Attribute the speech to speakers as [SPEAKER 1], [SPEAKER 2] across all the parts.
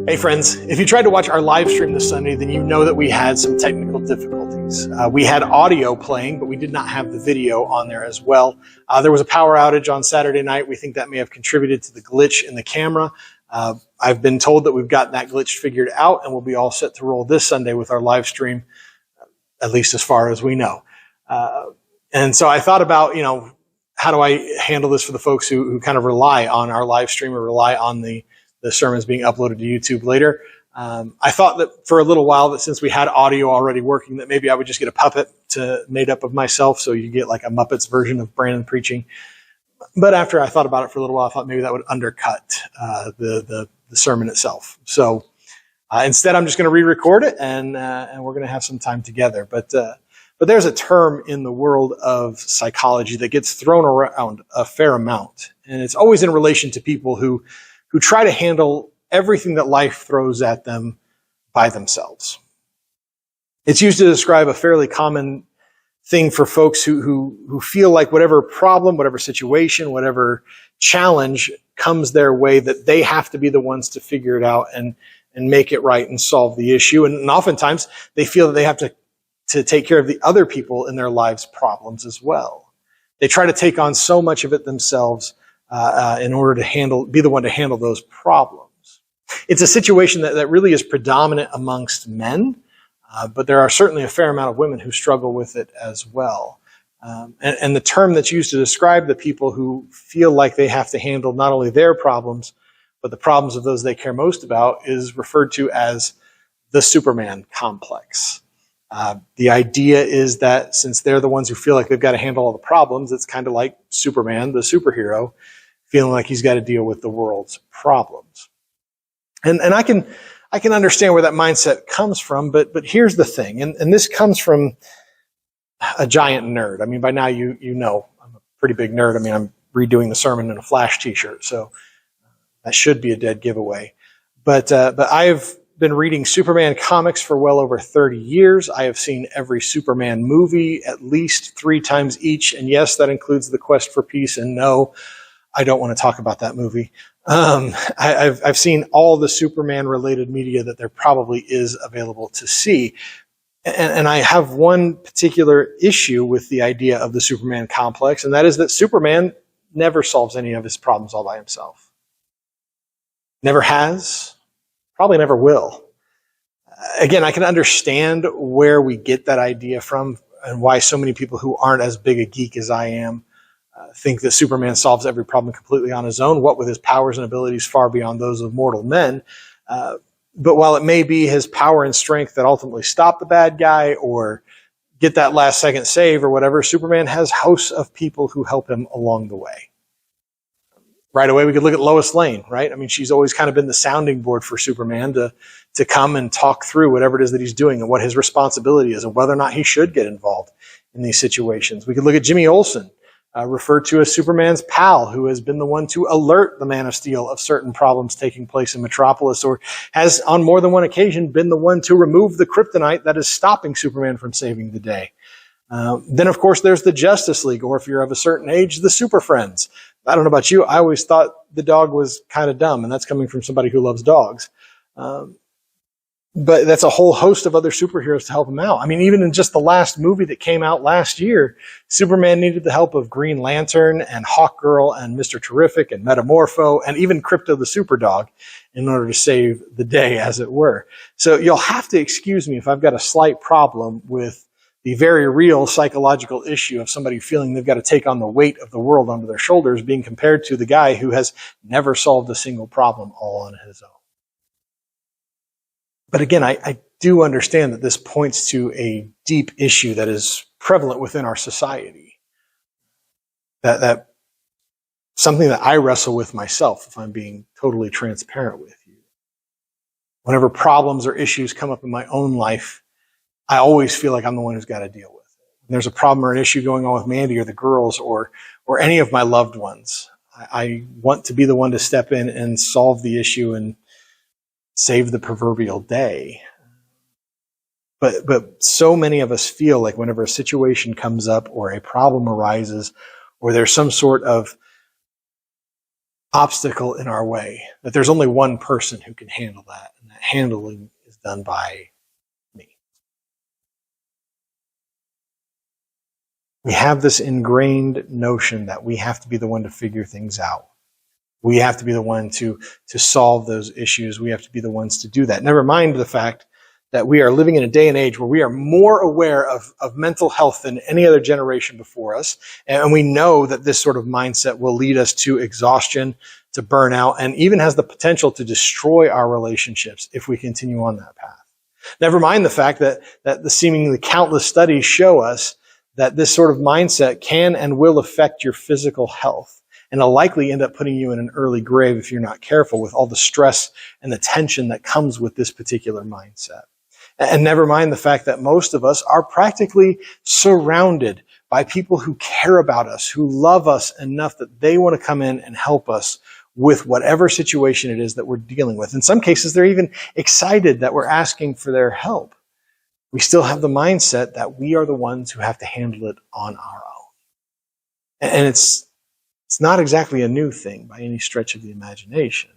[SPEAKER 1] Hey friends, if you tried to watch our live stream this Sunday, then you know that we had some technical difficulties. We had audio playing, but we did not have the video on there as well. There was a power outage on Saturday night. We think that may have contributed to the glitch in the camera. I've been told that we've gotten that glitch figured out and we'll be all set to roll this Sunday with our live stream, at least as far as we know. And so I thought about, how do I handle this for the folks who kind of rely on our live stream or rely on the sermons being uploaded to YouTube later. I thought that for a little while that since we had audio already working, that maybe I would just get a puppet made up of myself, so you get like a Muppets version of Brandon preaching. But after I thought about it for a little while, I thought maybe that would undercut the sermon itself. So instead, I'm just going to re-record it, and we're going to have some time together. But there's a term in the world of psychology that gets thrown around a fair amount, and it's always in relation to people who try to handle everything that life throws at them by themselves. It's used to describe a fairly common thing for folks who feel like whatever problem, whatever situation, whatever challenge comes their way, that they have to be the ones to figure it out and make it right and solve the issue. And oftentimes they feel that they have to take care of the other people in their lives' problems as well. They try to take on so much of it themselves in order to be the one to handle those problems. It's a situation that really is predominant amongst men, but there are certainly a fair amount of women who struggle with it as well. And the term that's used to describe the people who feel like they have to handle not only their problems, but the problems of those they care most about is referred to as the Superman complex. The idea is that since they're the ones who feel like they've got to handle all the problems, it's kind of like Superman, the superhero, feeling like he's got to deal with the world's problems. And I can understand where that mindset comes from, but here's the thing, and this comes from a giant nerd. I mean, by now you know I'm a pretty big nerd. I mean, I'm redoing the sermon in a Flash t-shirt, so that should be a dead giveaway. But I've been reading Superman comics for well over 30 years. I have seen every Superman movie at least 3 times each, and yes, that includes The Quest for Peace, and no, I don't want to talk about that movie. I've seen all the Superman-related media that there probably is available to see. And I have one particular issue with the idea of the Superman complex, and that is that Superman never solves any of his problems all by himself. Never has, probably never will. Again, I can understand where we get that idea from and why so many people who aren't as big a geek as I am think that Superman solves every problem completely on his own, what with his powers and abilities far beyond those of mortal men. But while it may be his power and strength that ultimately stop the bad guy or get that last second save or whatever, Superman has hosts of people who help him along the way. Right away, we could look at Lois Lane, right? I mean, she's always kind of been the sounding board for Superman to come and talk through whatever it is that he's doing and what his responsibility is and whether or not he should get involved in these situations. We could look at Jimmy Olsen, referred to as Superman's pal, who has been the one to alert the Man of Steel of certain problems taking place in Metropolis, or has on more than one occasion been the one to remove the kryptonite that is stopping Superman from saving the day. Then, of course, there's the Justice League, or if you're of a certain age, the Super Friends. I don't know about you, I always thought the dog was kind of dumb, and that's coming from somebody who loves dogs. But that's a whole host of other superheroes to help him out. I mean, even in just the last movie that came out last year, Superman needed the help of Green Lantern and Hawkgirl and Mr. Terrific and Metamorpho and even Crypto the Superdog in order to save the day, as it were. So you'll have to excuse me if I've got a slight problem with the very real psychological issue of somebody feeling they've got to take on the weight of the world onto their shoulders being compared to the guy who has never solved a single problem all on his own. But again, I do understand that this points to a deep issue that is prevalent within our society. That something that I wrestle with myself, if I'm being totally transparent with you. Whenever problems or issues come up in my own life, I always feel like I'm the one who's got to deal with it. When there's a problem or an issue going on with Mandy or the girls or any of my loved ones, I want to be the one to step in and solve the issue and save the proverbial day. But so many of us feel like whenever a situation comes up or a problem arises or there's some sort of obstacle in our way, that there's only one person who can handle that, that handling is done by me. We have this ingrained notion that we have to be the one to figure things out. We have to be the one to solve those issues. We have to be the ones to do that. Never mind the fact that we are living in a day and age where we are more aware of mental health than any other generation before us. And we know that this sort of mindset will lead us to exhaustion, to burnout, and even has the potential to destroy our relationships if we continue on that path. Never mind the fact that the seemingly countless studies show us that this sort of mindset can and will affect your physical health, and will likely end up putting you in an early grave if you're not careful with all the stress and the tension that comes with this particular mindset. And never mind the fact that most of us are practically surrounded by people who care about us, who love us enough that they want to come in and help us with whatever situation it is that we're dealing with. In some cases, they're even excited that we're asking for their help. We still have the mindset that we are the ones who have to handle it on our own. And it's not exactly a new thing by any stretch of the imagination.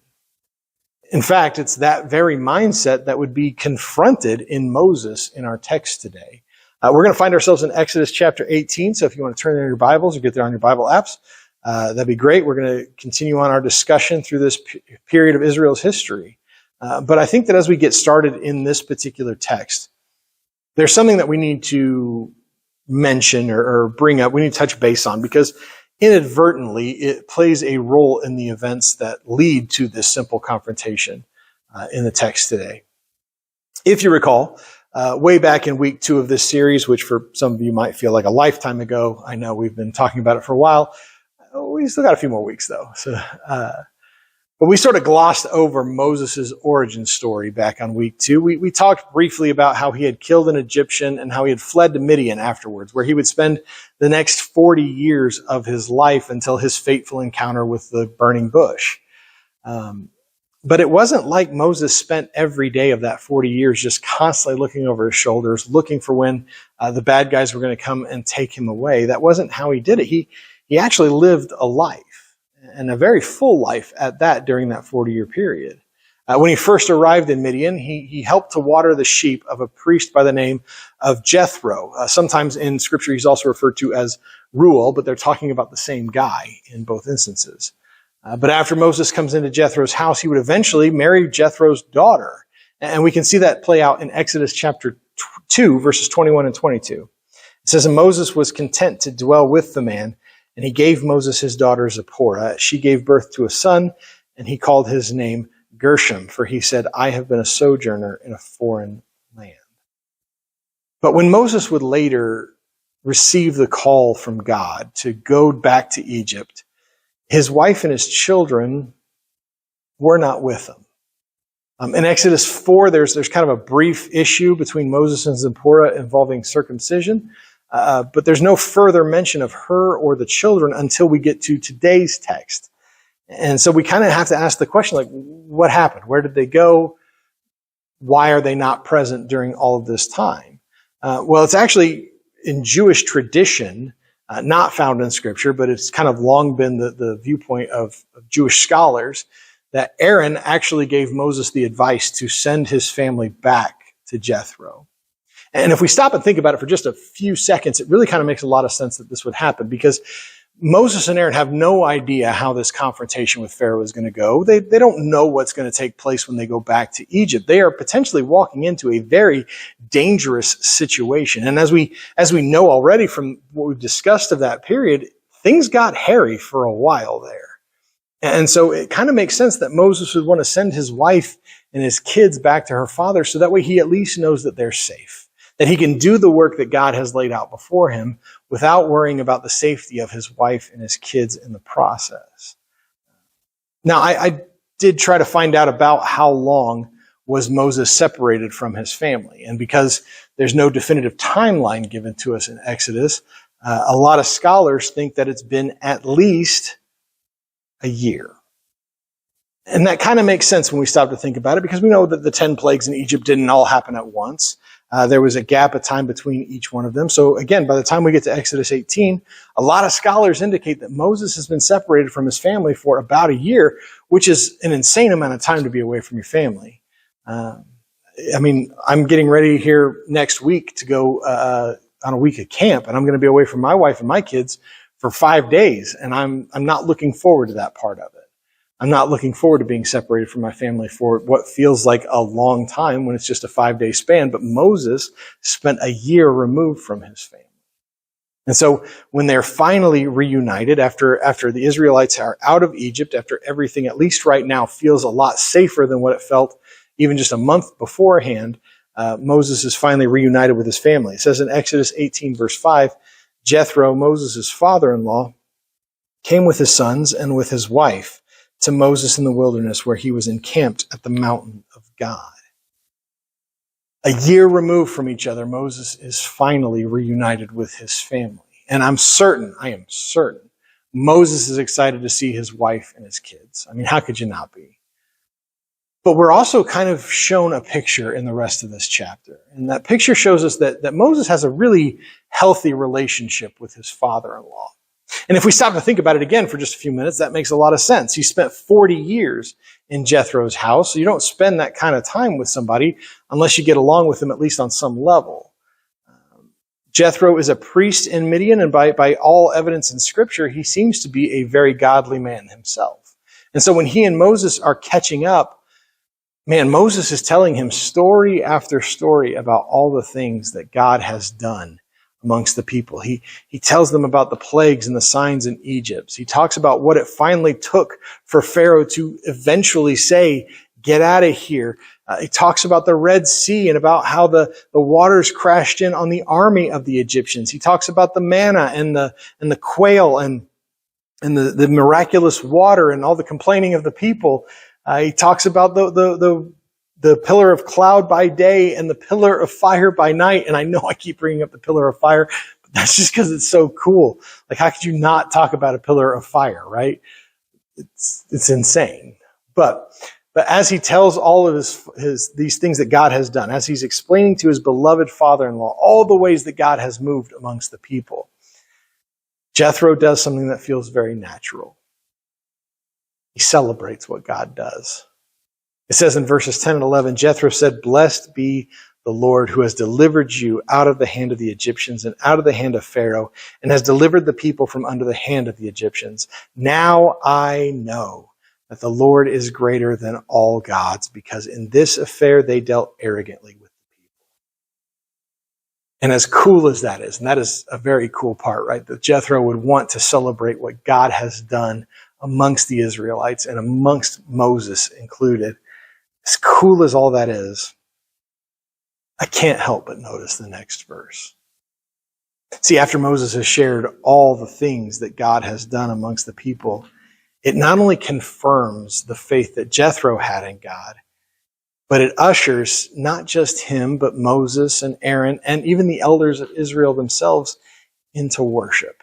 [SPEAKER 1] In fact, it's that very mindset that would be confronted in Moses in our text today. We're going to find ourselves in Exodus chapter 18, so if you want to turn in your Bibles or get there on your Bible apps, that'd be great. We're going to continue on our discussion through this period of Israel's history. But I think that as we get started in this particular text, there's something that we need to mention or bring up, we need to touch base on, because inadvertently it plays a role in the events that lead to this simple confrontation in the text today. If you recall, way back in week 2 of this series, which for some of you might feel like a lifetime ago, I know we've been talking about it for a while. We still got a few more weeks though. But we sort of glossed over Moses' origin story back on week 2. We talked briefly about how he had killed an Egyptian and how he had fled to Midian afterwards, where he would spend the next 40 years of his life until his fateful encounter with the burning bush. But it wasn't like Moses spent every day of that 40 years just constantly looking over his shoulders, looking for when the bad guys were going to come and take him away. That wasn't how he did it. He actually lived a life, and a very full life at that, during that 40-year period. When he first arrived in Midian, he helped to water the sheep of a priest by the name of Jethro. Sometimes in Scripture he's also referred to as Reuel, but they're talking about the same guy in both instances. But after Moses comes into Jethro's house, he would eventually marry Jethro's daughter. And we can see that play out in Exodus chapter 2, verses 21 and 22. It says, "And Moses was content to dwell with the man, and he gave Moses his daughter Zipporah. She gave birth to a son, and he called his name Gershom, for he said, I have been a sojourner in a foreign land." But when Moses would later receive the call from God to go back to Egypt, his wife and his children were not with him. In Exodus 4, there's kind of a brief issue between Moses and Zipporah involving circumcision. But there's no further mention of her or the children until we get to today's text. And so we kind of have to ask the question, like, what happened? Where did they go? Why are they not present during all of this time? Well, it's actually in Jewish tradition, not found in Scripture, but it's kind of long been the viewpoint of Jewish scholars, that Aaron actually gave Moses the advice to send his family back to Jethro. And if we stop and think about it for just a few seconds, it really kind of makes a lot of sense that this would happen, because Moses and Aaron have no idea how this confrontation with Pharaoh is going to go. They don't know what's going to take place when they go back to Egypt. They are potentially walking into a very dangerous situation. And as we know already from what we've discussed of that period, things got hairy for a while there. And so it kind of makes sense that Moses would want to send his wife and his kids back to her father, so that way he at least knows that they're safe, that he can do the work that God has laid out before him without worrying about the safety of his wife and his kids in the process. Now, I did try to find out about how long was Moses separated from his family. And because there's no definitive timeline given to us in Exodus, a lot of scholars think that it's been at least a year. And that kind of makes sense when we stop to think about it, because we know that the 10 plagues in Egypt didn't all happen at once. There was a gap of time between each one of them. So again, by the time we get to Exodus 18, a lot of scholars indicate that Moses has been separated from his family for about a year, which is an insane amount of time to be away from your family. I'm getting ready here next week to go on a week of camp, and I'm going to be away from my wife and my kids for 5 days, and I'm not looking forward to that part of it. I'm not looking forward to being separated from my family for what feels like a long time when it's just a 5-day span. But Moses spent a year removed from his family. And so when they're finally reunited after the Israelites are out of Egypt, after everything, at least right now, feels a lot safer than what it felt even just a month beforehand, Moses is finally reunited with his family. It says in Exodus 18, verse 5, Jethro, Moses' father-in-law, came with his sons and with his wife to Moses in the wilderness where he was encamped at the mountain of God. A year removed from each other, Moses is finally reunited with his family. And I am certain, Moses is excited to see his wife and his kids. I mean, how could you not be? But we're also kind of shown a picture in the rest of this chapter. And that picture shows us that Moses has a really healthy relationship with his father-in-law. And if we stop to think about it again for just a few minutes, that makes a lot of sense. He spent 40 years in Jethro's house. So you don't spend that kind of time with somebody unless you get along with them at least on some level. Jethro is a priest in Midian, and by all evidence in Scripture, he seems to be a very godly man himself. And so when he and Moses are catching up, man, Moses is telling him story after story about all the things that God has done amongst the people. He tells them about the plagues and the signs in Egypt. He talks about what it finally took for Pharaoh to eventually say, get out of here. He talks about the Red Sea and about how the waters crashed in on the army of the Egyptians. He talks about the manna and the quail and the miraculous water and all the complaining of the people. He talks about the pillar of cloud by day and the pillar of fire by night. And I know I keep bringing up the pillar of fire, but that's just because it's so cool. Like, how could you not talk about a pillar of fire, right? It's insane. But as he tells all of these things that God has done, as he's explaining to his beloved father-in-law all the ways that God has moved amongst the people, Jethro does something that feels very natural. He celebrates what God does. It says in verses 10 and 11, Jethro said, "Blessed be the Lord who has delivered you out of the hand of the Egyptians and out of the hand of Pharaoh, and has delivered the people from under the hand of the Egyptians. Now I know that the Lord is greater than all gods, because in this affair they dealt arrogantly with the people." And as cool as that is, and that is a very cool part, right? That Jethro would want to celebrate what God has done amongst the Israelites and amongst Moses included. As cool as all that is, I can't help but notice the next verse. See, after Moses has shared all the things that God has done amongst the people, it not only confirms the faith that Jethro had in God, but it ushers not just him, but Moses and Aaron and even the elders of Israel themselves into worship.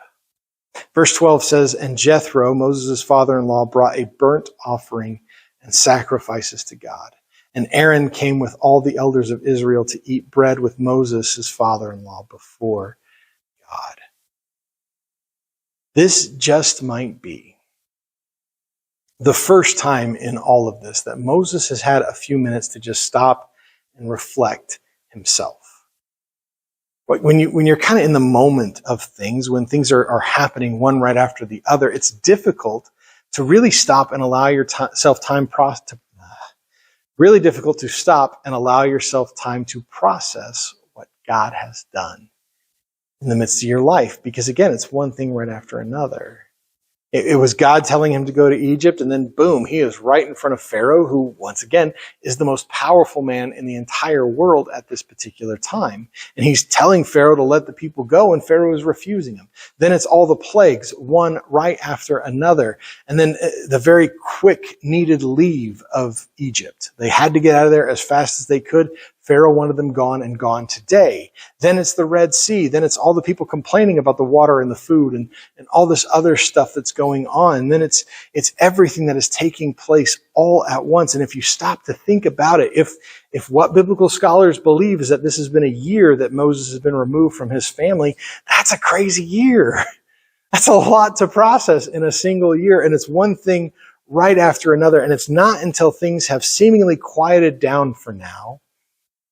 [SPEAKER 1] Verse 12 says, "And Jethro, Moses' father-in-law, brought a burnt offering and sacrifices to God. And Aaron came with all the elders of Israel to eat bread with Moses, his father-in-law, before God." This just might be the first time in all of this that Moses has had a few minutes to just stop and reflect himself. When you're kind of in the moment of things, when things are happening one right after the other, it's difficult to really stop and allow yourself time really difficult to stop and allow yourself time to process what God has done in the midst of your life. Because again, it's one thing right after another. It was God telling him to go to Egypt, and then boom, he is right in front of Pharaoh, who, once again, is the most powerful man in the entire world at this particular time. And he's telling Pharaoh to let the people go, and Pharaoh is refusing him. Then it's all the plagues, one right after another. And then the very quick needed leave of Egypt. They had to get out of there as fast as they could. Pharaoh wanted them gone and gone today. Then it's the Red Sea. Then it's all the people complaining about the water and the food and all this other stuff that's going on. And then it's everything that is taking place all at once. And if you stop to think about it, if what biblical scholars believe is that this has been a year that Moses has been removed from his family, that's a crazy year. That's a lot to process in a single year. And it's one thing right after another. And it's not until things have seemingly quieted down for now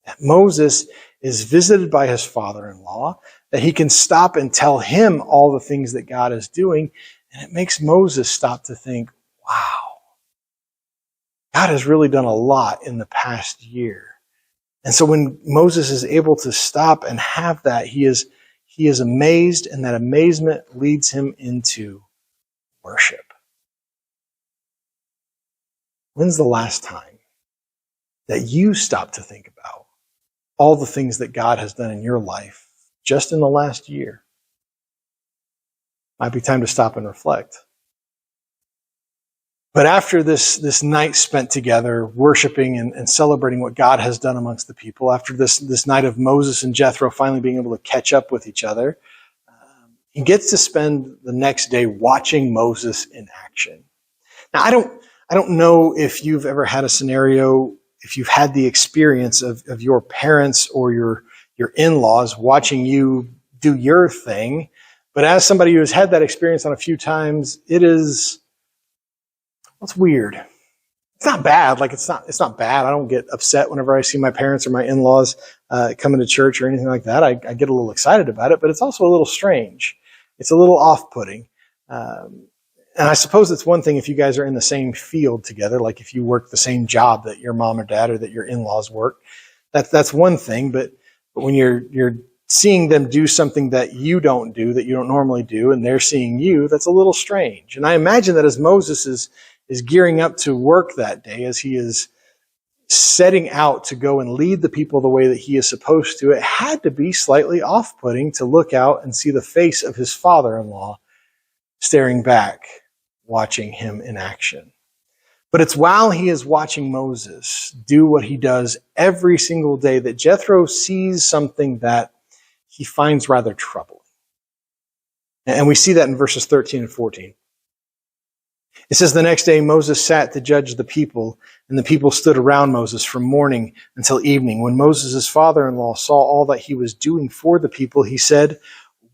[SPEAKER 1] that Moses is visited by his father-in-law, that he can stop and tell him all the things that God is doing. And it makes Moses stop to think, wow, God has really done a lot in the past year. And so when Moses is able to stop and have that, he is amazed, and that amazement leads him into worship. When's the last time that you stopped to think about all the things that God has done in your life just in the last year? Might be time to stop and reflect. But after this night spent together, worshiping and celebrating what God has done amongst the people, after this night of Moses and Jethro finally being able to catch up with each other, he gets to spend the next day watching Moses in action. Now, I don't know if you've ever had a scenario, if you've had the experience of your parents or your in-laws watching you do your thing, but as somebody who has had that experience on a few times, it's weird. It's not bad. It's not bad. I don't get upset whenever I see my parents or my in-laws coming to church or anything like that. I get a little excited about it, but it's also a little strange. It's a little off-putting. And I suppose it's one thing if you guys are in the same field together, like if you work the same job that your mom or dad or that your in-laws work, that's one thing. But when you're seeing them do something that you don't do, that you don't normally do, and they're seeing you, that's a little strange. And I imagine that as Moses is gearing up to work that day, as he is setting out to go and lead the people the way that he is supposed to, it had to be slightly off-putting to look out and see the face of his father-in-law staring back, watching him in action. But it's while he is watching Moses do what he does every single day that Jethro sees something that he finds rather troubling. And we see that in verses 13 and 14. It says, the next day Moses sat to judge the people, and the people stood around Moses from morning until evening. When Moses' father-in-law saw all that he was doing for the people, he said,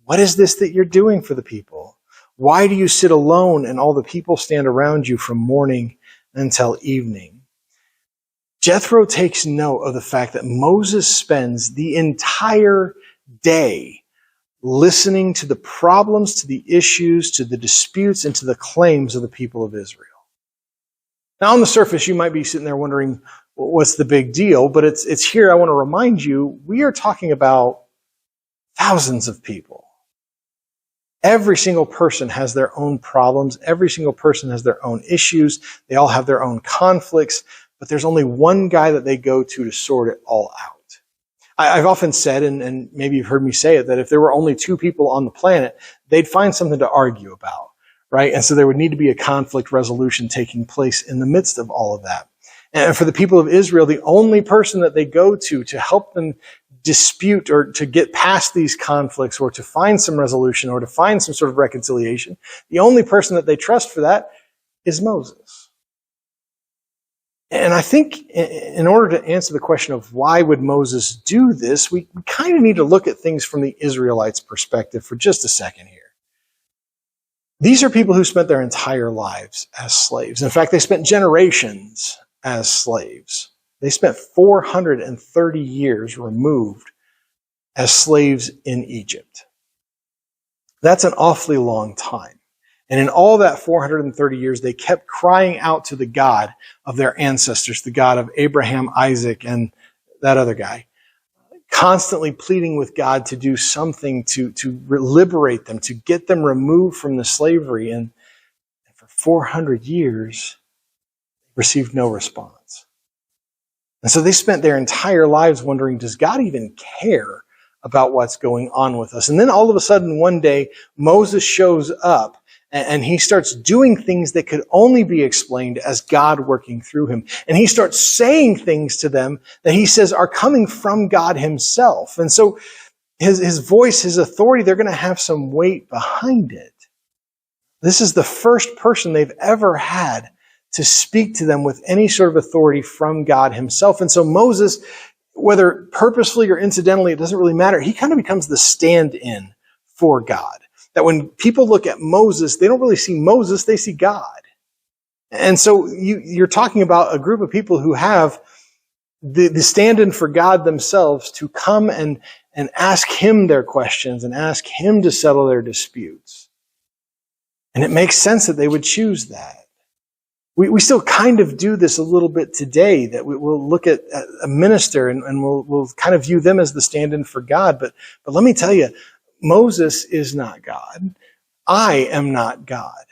[SPEAKER 1] "What is this that you're doing for the people? Why do you sit alone and all the people stand around you from morning until evening?" Jethro takes note of the fact that Moses spends the entire day listening to the problems, to the issues, to the disputes, and to the claims of the people of Israel. Now, on the surface, you might be sitting there wondering, well, what's the big deal? But it's here I want to remind you, we are talking about thousands of people. Every single person has their own problems. Every single person has their own issues. They all have their own conflicts. But there's only one guy that they go to sort it all out. I've often said, and maybe you've heard me say it, that if there were only two people on the planet, they'd find something to argue about, right? And so there would need to be a conflict resolution taking place in the midst of all of that. And for the people of Israel, the only person that they go to help them dispute or to get past these conflicts or to find some resolution or to find some sort of reconciliation, the only person that they trust for that is Moses. And I think in order to answer the question of why would Moses do this, we kind of need to look at things from the Israelites' perspective for just a second here. These are people who spent their entire lives as slaves. In fact, they spent generations as slaves. They spent 430 years removed as slaves in Egypt. That's an awfully long time. And in all that 430 years, they kept crying out to the God of their ancestors, the God of Abraham, Isaac, and that other guy, constantly pleading with God to do something to liberate them, to get them removed from the slavery. And for 400 years, received no response. And so they spent their entire lives wondering, does God even care about what's going on with us? And then all of a sudden, one day, Moses shows up. And he starts doing things that could only be explained as God working through him. And he starts saying things to them that he says are coming from God himself. And so his voice, his authority, they're going to have some weight behind it. This is the first person they've ever had to speak to them with any sort of authority from God himself. And so Moses, whether purposefully or incidentally, it doesn't really matter. He kind of becomes the stand-in for God. That when people look at Moses, they don't really see Moses, they see God. And so you're talking about a group of people who have the stand-in for God themselves to come and ask him their questions and ask him to settle their disputes. And it makes sense that they would choose that. We still kind of do this a little bit today, that we'll look at a minister and we'll kind of view them as the stand-in for God. But let me tell you, Moses is not God. I am not God.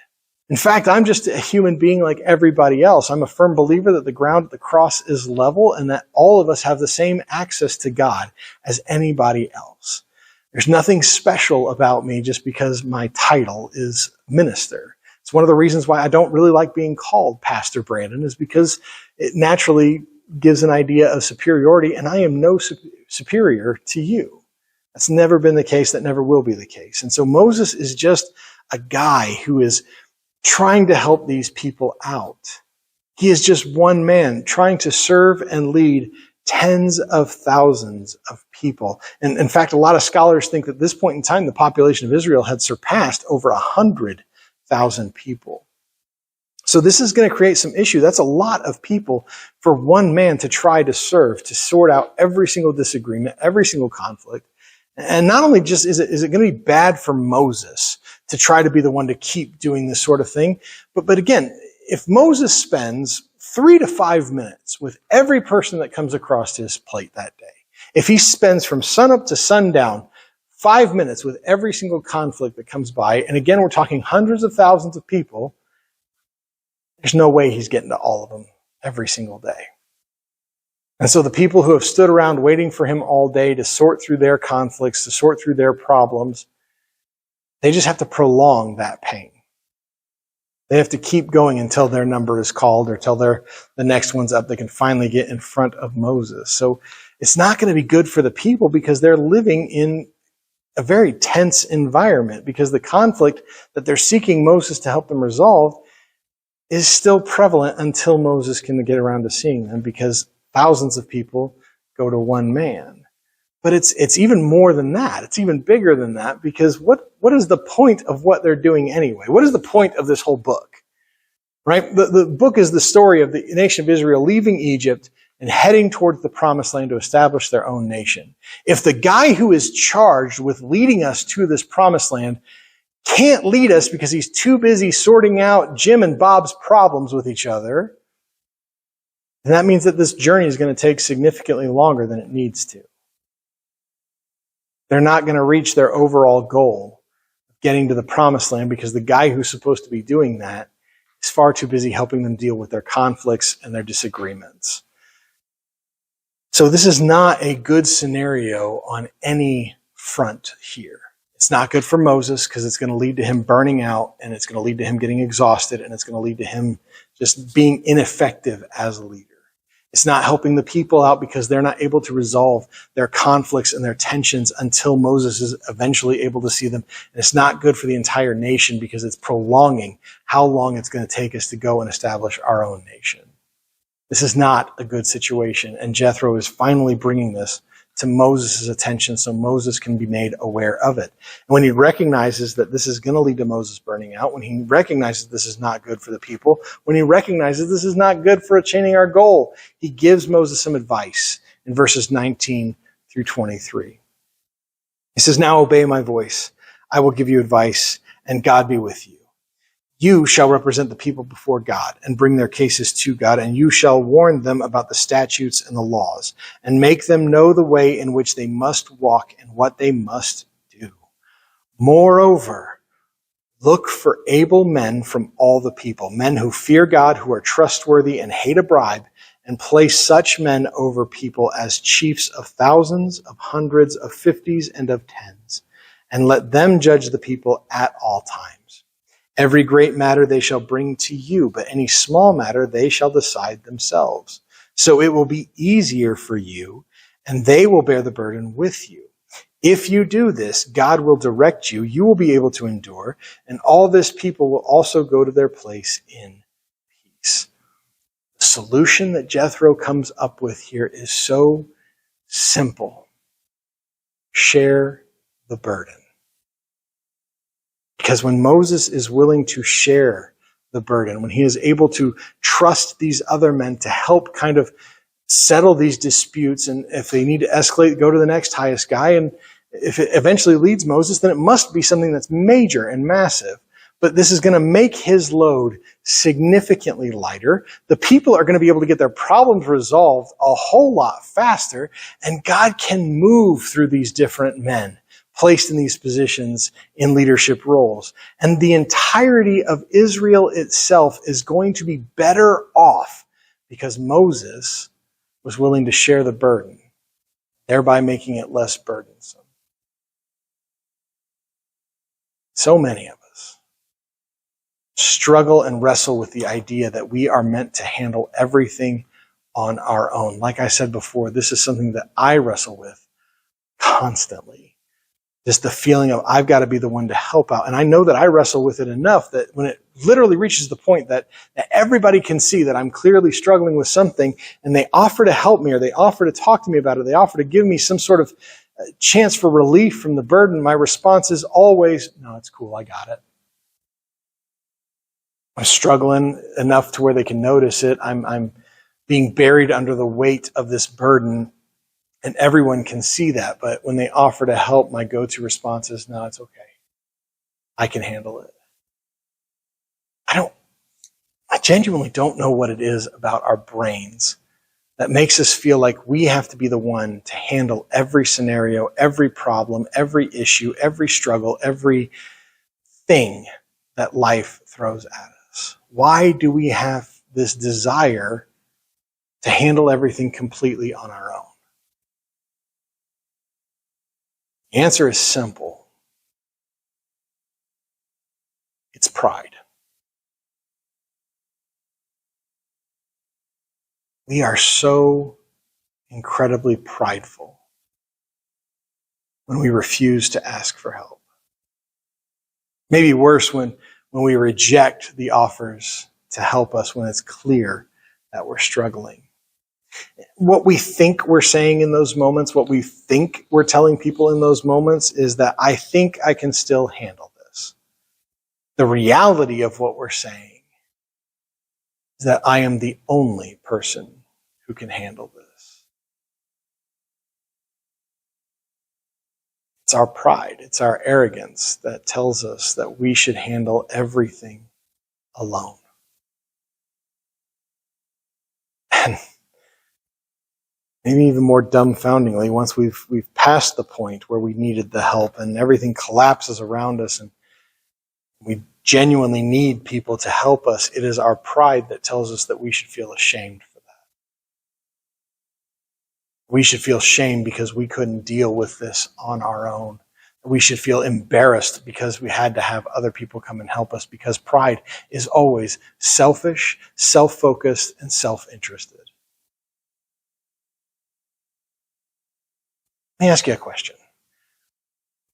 [SPEAKER 1] In fact, I'm just a human being like everybody else. I'm a firm believer that the ground at the cross is level and that all of us have the same access to God as anybody else. There's nothing special about me just because my title is minister. It's one of the reasons why I don't really like being called Pastor Brandon, is because it naturally gives an idea of superiority, and I am no superior to you. That's never been the case. That never will be the case. And so Moses is just a guy who is trying to help these people out. He is just one man trying to serve and lead tens of thousands of people. And in fact, a lot of scholars think that at this point in time, the population of Israel had surpassed over 100,000 people. So this is going to create some issue. That's a lot of people for one man to try to serve, to sort out every single disagreement, every single conflict. And not only just is it going to be bad for Moses to try to be the one to keep doing this sort of thing, but again, if Moses spends 3 to 5 minutes with every person that comes across his plate that day, if he spends from sunup to sundown 5 minutes with every single conflict that comes by, and again, we're talking hundreds of thousands of people, there's no way he's getting to all of them every single day. And so the people who have stood around waiting for him all day to sort through their conflicts, to sort through their problems, they just have to prolong that pain. They have to keep going until their number is called or until the next one's up. They can finally get in front of Moses. So it's not going to be good for the people because they're living in a very tense environment, because the conflict that they're seeking Moses to help them resolve is still prevalent until Moses can get around to seeing them, because thousands of people go to one man. But it's even more than that. It's even bigger than that, because what is the point of what they're doing anyway? What is the point of this whole book? Right? The book is the story of the nation of Israel leaving Egypt and heading towards the promised land to establish their own nation. If the guy who is charged with leading us to this promised land can't lead us because he's too busy sorting out Jim and Bob's problems with each other, then that means that this journey is going to take significantly longer than it needs to. They're not going to reach their overall goal of getting to the promised land because the guy who's supposed to be doing that is far too busy helping them deal with their conflicts and their disagreements. So this is not a good scenario on any front here. It's not good for Moses because it's going to lead to him burning out, and it's going to lead to him getting exhausted, and it's going to lead to him just being ineffective as a leader. It's not helping the people out because they're not able to resolve their conflicts and their tensions until Moses is eventually able to see them. And it's not good for the entire nation because it's prolonging how long it's going to take us to go and establish our own nation. This is not a good situation, and Jethro is finally bringing this to Moses' attention so Moses can be made aware of it. And when he recognizes that this is going to lead to Moses burning out, when he recognizes this is not good for the people, when he recognizes this is not good for attaining our goal, he gives Moses some advice in verses 19 through 23. He says, "Now obey my voice. I will give you advice, and God be with you. You shall represent the people before God and bring their cases to God, and you shall warn them about the statutes and the laws, and make them know the way in which they must walk and what they must do. Moreover, look for able men from all the people, men who fear God, who are trustworthy and hate a bribe, and place such men over people as chiefs of thousands, of hundreds, of fifties, and of tens, and let them judge the people at all times. Every great matter they shall bring to you, but any small matter they shall decide themselves. So it will be easier for you, and they will bear the burden with you. If you do this, God will direct you, you will be able to endure, and all this people will also go to their place in peace." The solution that Jethro comes up with here is so simple. Share the burden. Because when Moses is willing to share the burden, when he is able to trust these other men to help kind of settle these disputes, and if they need to escalate, go to the next highest guy, and if it eventually leads Moses, then it must be something that's major and massive. But this is going to make his load significantly lighter. The people are going to be able to get their problems resolved a whole lot faster, and God can move through these different men placed in these positions in leadership roles. And the entirety of Israel itself is going to be better off because Moses was willing to share the burden, thereby making it less burdensome. So many of us struggle and wrestle with the idea that we are meant to handle everything on our own. Like I said before, this is something that I wrestle with constantly. Just the feeling of I've got to be the one to help out. And I know that I wrestle with it enough that when it literally reaches the point that everybody can see that I'm clearly struggling with something, and they offer to help me, or they offer to talk to me about it, they offer to give me some sort of chance for relief from the burden, my response is always, no, it's cool, I got it. I'm struggling enough to where they can notice it. I'm being buried under the weight of this burden, and everyone can see that. But when they offer to help, my go-to response is, no, it's okay. I can handle it. I genuinely don't know what it is about our brains that makes us feel like we have to be the one to handle every scenario, every problem, every issue, every struggle, every thing that life throws at us. Why do we have this desire to handle everything completely on our own? The answer is simple. It's pride. We are so incredibly prideful when we refuse to ask for help. Maybe worse when we reject the offers to help us when it's clear that we're struggling. What we think we're saying in those moments, what we think we're telling people in those moments is that I think I can still handle this. The reality of what we're saying is that I am the only person who can handle this. It's our pride, it's our arrogance that tells us that we should handle everything alone. And maybe even more dumbfoundingly, once we've passed the point where we needed the help and everything collapses around us and we genuinely need people to help us, it is our pride that tells us that we should feel ashamed for that. We should feel shame because we couldn't deal with this on our own. We should feel embarrassed because we had to have other people come and help us, because pride is always selfish, self-focused, and self-interested. Let me ask you a question.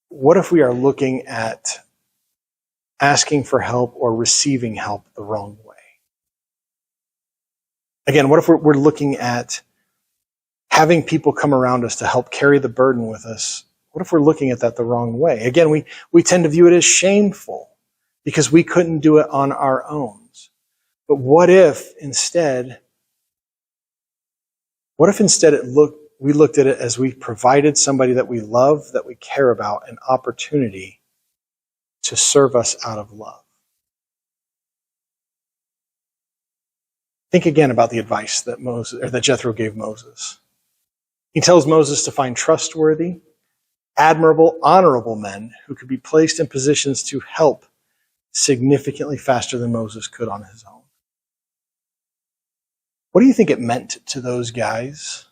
[SPEAKER 1] What if we are looking at asking for help or receiving help the wrong way? Again, what if we're looking at having people come around us to help carry the burden with us? What if we're looking at that the wrong way? Again, we tend to view it as shameful because we couldn't do it on our own. But what if instead we looked at it as we provided somebody that we love, that we care about, an opportunity to serve us out of love? Think again about the advice that Jethro gave Moses. He tells Moses to find trustworthy, admirable, honorable men who could be placed in positions to help significantly faster than Moses could on his own. What do you think it meant to those guys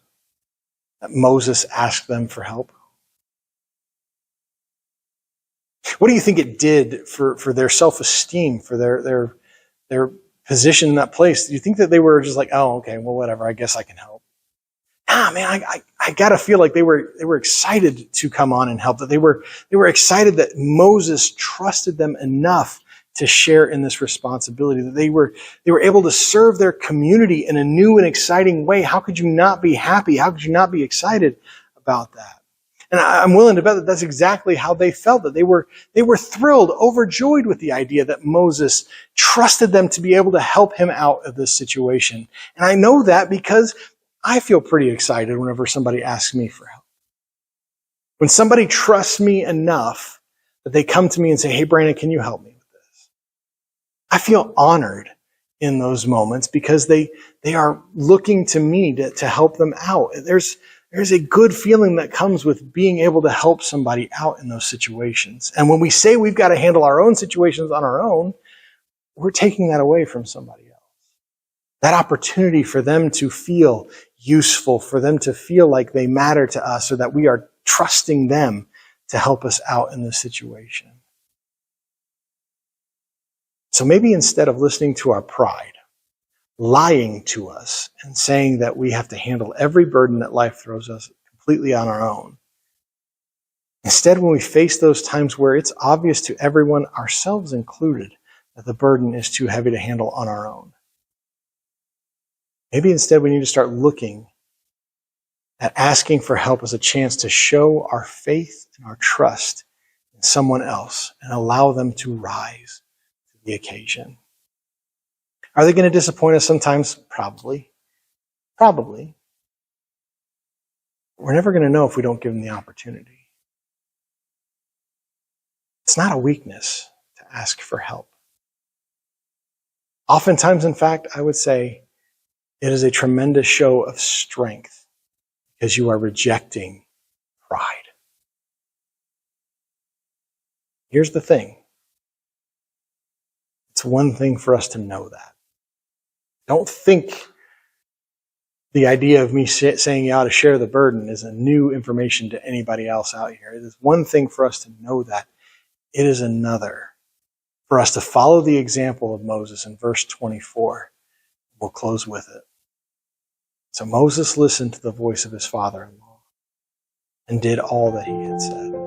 [SPEAKER 1] that Moses asked them for help? What do you think it did for their self-esteem, for their position in that place? Do you think that they were just like, oh, okay, well, whatever, I guess I can help? Man, I gotta feel like they were excited to come on and help, that they were excited that Moses trusted them enough to share in this responsibility, that they were able to serve their community in a new and exciting way. How could you not be happy? How could you not be excited about that? And I'm willing to bet that that's exactly how they felt, that they were thrilled, overjoyed with the idea that Moses trusted them to be able to help him out of this situation. And I know that because I feel pretty excited whenever somebody asks me for help. When somebody trusts me enough that they come to me and say, "Hey, Brandon, can you help me with this?" I feel honored in those moments because they are looking to me to help them out. There's a good feeling that comes with being able to help somebody out in those situations. And when we say we've got to handle our own situations on our own, we're taking that away from somebody else. That opportunity for them to feel useful, for them to feel like they matter to us, or that we are trusting them to help us out in this situation. So maybe instead of listening to our pride, lying to us, and saying that we have to handle every burden that life throws us completely on our own, instead, when we face those times where it's obvious to everyone, ourselves included, that the burden is too heavy to handle on our own, maybe instead we need to start looking at asking for help as a chance to show our faith and our trust in someone else and allow them to rise to the occasion. Are they going to disappoint us sometimes? Probably. Probably. We're never going to know if we don't give them the opportunity. It's not a weakness to ask for help. Oftentimes, in fact, I would say it is a tremendous show of strength because you are rejecting pride. Here's the thing. It's one thing for us to know that. Don't think the idea of me saying you ought to share the burden is a new information to anybody else out here. It is one thing for us to know that. It is another for us to follow the example of Moses in verse 24. We'll close with it. So Moses listened to the voice of his father-in-law and did all that he had said.